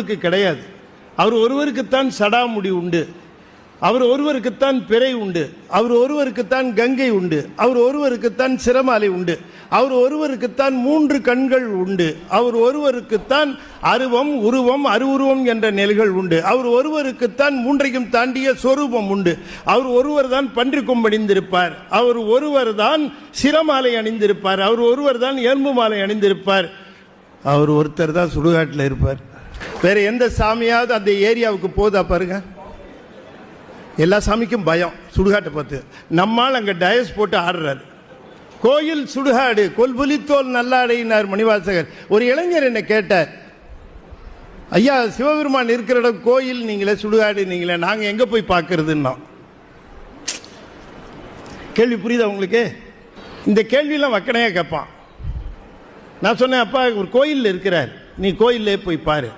கிடையாது. அவர் ஒருவருக்குத்தான் சடாமுடி உண்டு, அவர் ஒருவருக்குத்தான் பிறை உண்டு, அவர் ஒருவருக்குத்தான் கங்கை உண்டு, அவர் ஒருவருக்குத்தான் சிரமாலை உண்டு, அவர் ஒருவருக்குத்தான் 3 கண்கள் உண்டு, அவர் ஒருவருக்குத்தான் அருவம் உருவம் அருவுருவம் என்ற நிலைகள் உண்டு, அவர் ஒருவருக்குத்தான் 3ஐயும் தாண்டிய சொரூபம் உண்டு, அவர் ஒருவர் தான் பன்றி கொம்பணிந்திருப்பார், அவர் ஒருவர் தான் சிரமாலை அணிந்திருப்பார், அவர் ஒருவர் தான் எறும்பு மாலை அணிந்திருப்பார், அவர் ஒருத்தர் தான் சுடுகாட்டில் இருப்பார். வேற எந்த சாமியாவது அந்த ஏரியாவுக்கு போதா பாருங்க. எல்லா சாமிக்கும் பயம் சுடுகாட்டை பார்த்து. நம்மால் அங்கே டயஸ் போட்டு ஆடுறாரு. கோயில் சுடுகாடு கொல்புலித்தோல் நல்லாடையினார் மணிவாசகர். ஒரு இளைஞர் என்ன கேட்டார், ஐயா சிவபெருமான் இருக்கிற இடம் கோயில் நீங்களே சுடுகாடு நீங்களே, நாங்கள் எங்கே போய் பார்க்கறதுன்னா. கேள்வி புரியுதா உங்களுக்கு? இந்த கேள்வியெல்லாம் வக்கனையாக கேட்பான். நான் சொன்னேன், அப்பா ஒரு கோயிலில் இருக்கிறார், நீ கோயிலே போய் பாரு.